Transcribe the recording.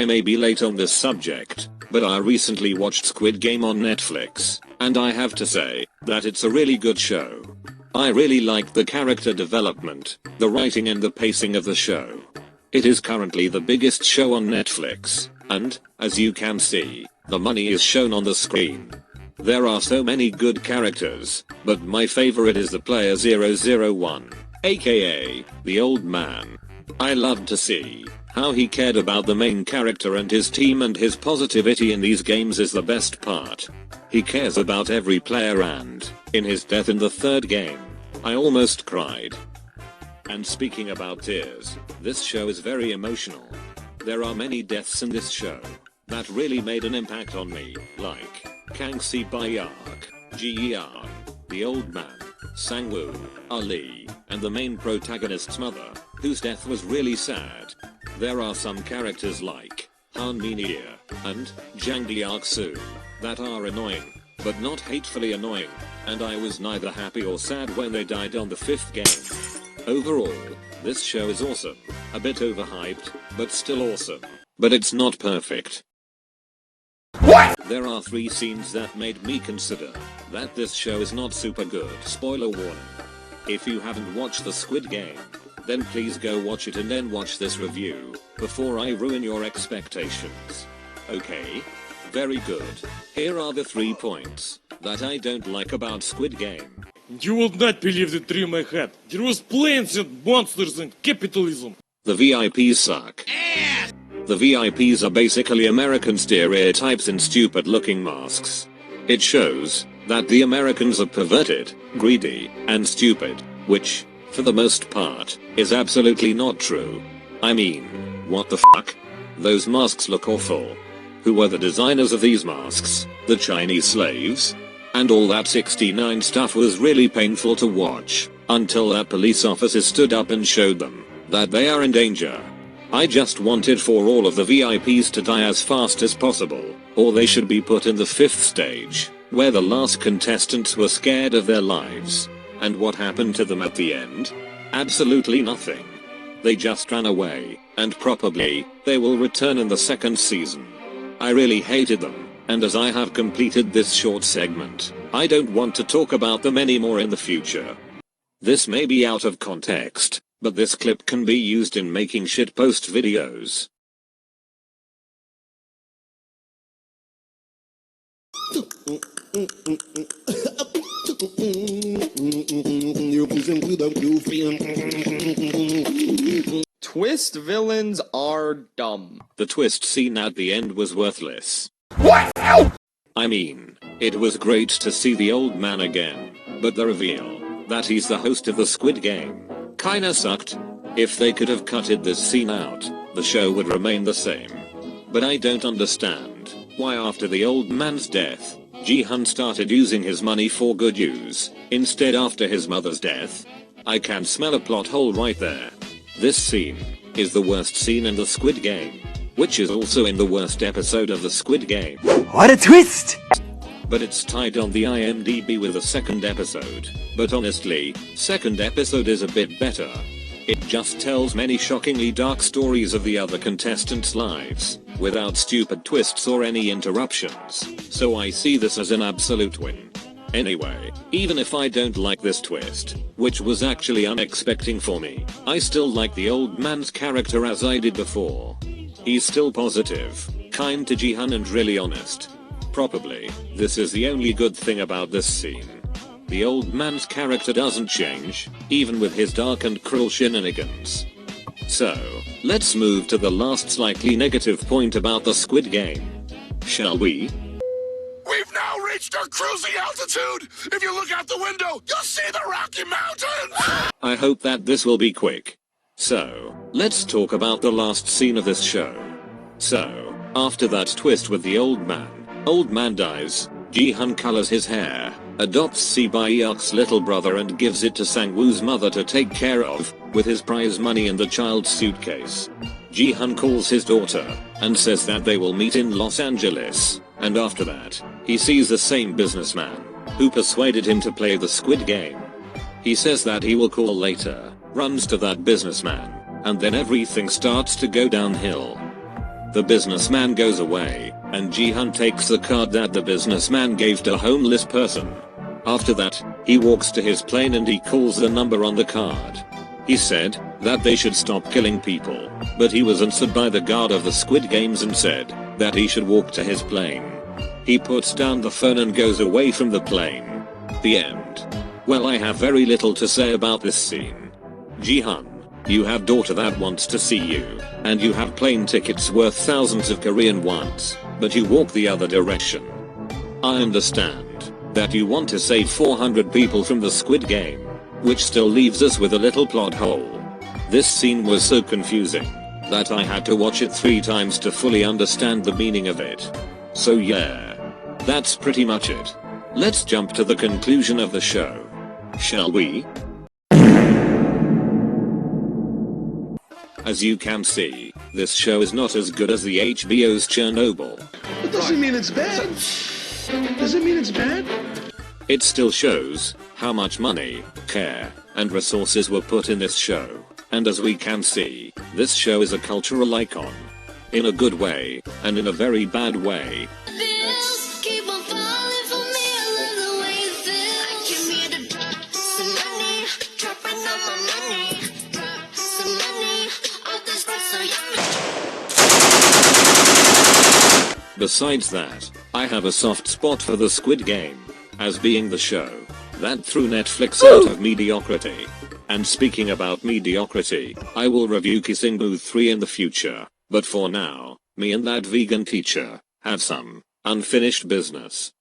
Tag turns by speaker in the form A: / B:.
A: may be late on this subject, but I recently watched Squid Game on Netflix, and I have to say that it's a really good show. I really liked the character development, the writing and the pacing of the show. It is currently the biggest show on Netflix, and, as you can see, the money is shown on the screen. There are so many good characters, but my favorite is the player 001, aka the old man. I loved to see how he cared about the main character and his team, and his positivity in these games is the best part. He cares about every player, and in his death in the third game, I almost cried. And speaking about tears, this show is very emotional. There are many deaths in this show that really made an impact on me, like Kang Si-bayak, Ji-yeon, the old man, Sang-woo, Ali, and the main protagonist's mother, whose death was really sad. There are some characters like Han Min-hye and Zhang that are annoying, but not hatefully annoying, and I was neither happy or sad when they died on the 5th game. Overall, this show is awesome, a bit overhyped, but still awesome, but it's not perfect. What? There are 3 scenes that made me consider that this show is not super good. Spoiler warning. If you haven't watched the Squid Game, then please go watch it and then watch this review, before I ruin your expectations. Okay? Very good. Here are the 3 points that I don't like about Squid Game.
B: You will not believe the dream I had. There was planes and monsters and capitalism.
A: The VIPs suck. The VIPs are basically American stereotypes in stupid looking masks. It shows that the Americans are perverted, greedy, and stupid, which, for the most part, is absolutely not true. I mean, what the fuck? Those masks look awful. Who were the designers of these masks? The Chinese slaves? And all that 69 stuff was really painful to watch, until that police officer stood up and showed them that they are in danger. I just wanted for all of the VIPs to die as fast as possible, or they should be put in the 5th stage, where the last contestants were scared of their lives. And what happened to them at the end? Absolutely nothing. They just ran away, and probably they will return in the 2nd season. I really hated them, and as I have completed this short segment, I don't want to talk about them anymore in the future. This may be out of context, but this clip can be used in making shitpost videos.
C: Twist villains are dumb.
A: The twist scene at the end was worthless.
D: What?
A: I mean, it was great to see the old man again, but the reveal that he's the host of the Squid Game kinda sucked. If they could have cutted this scene out, the show would remain the same. But I don't understand why after the old man's death, Ji-hun started using his money for good use, instead after his mother's death. I can smell a plot hole right there. This scene is the worst scene in the Squid Game, which is also in the worst episode of the Squid Game.
D: What a twist!
A: But it's tied on the IMDb with the 2nd episode, but honestly, 2nd episode is a bit better. It just tells many shockingly dark stories of the other contestants' lives, without stupid twists or any interruptions, so I see this as an absolute win. Anyway, even if I don't like this twist, which was actually unexpected for me, I still like the old man's character as I did before. He's still positive, kind to Ji-hun and really honest. Probably, this is the only good thing about this scene. The old man's character doesn't change, even with his dark and cruel shenanigans. So, let's move to the last slightly negative point about the Squid Game. Shall we?
D: We've now reached our cruising altitude! If you look out the window, you'll see the Rocky Mountains!
A: I hope that this will be quick. So, let's talk about the last scene of this show. So, after that twist with the old man dies, Ji-hun colors his hair, adopts Si-bayak's little brother and gives it to Sang-woo's mother to take care of, with his prize money in the child's suitcase. Ji-hun calls his daughter, and says that they will meet in Los Angeles, and after that, he sees the same businessman, who persuaded him to play the Squid Game. He says that he will call later, runs to that businessman, and then everything starts to go downhill. The businessman goes away, and Jihan takes the card that the businessman gave to a homeless person. After that, he walks to his plane and he calls the number on the card. He said that they should stop killing people, but he was answered by the guard of the Squid Games and said that he should walk to his plane. He puts down the phone and goes away from the plane. The end. Well, I have very little to say about this scene. Jihan, you have daughter that wants to see you, and you have plane tickets worth thousands of Korean wons, but you walk the other direction. I understand that you want to save 400 people from the Squid Game, which still leaves us with a little plot hole. This scene was so confusing that I had to watch it 3 times to fully understand the meaning of it. So yeah, that's pretty much it. Let's jump to the conclusion of the show. Shall we? As you can see, this show is not as good as the HBO's Chernobyl.
E: That doesn't mean it's bad. Does it mean it's bad?
A: It still shows how much money, care, and resources were put in this show. And as we can see, this show is a cultural icon. In a good way, and in a very bad way. Besides that, I have a soft spot for the Squid Game, as being the show that threw Netflix out of mediocrity. And speaking about mediocrity, I will review Kissing Booth 3 in the future, but for now, me and that vegan teacher have some unfinished business.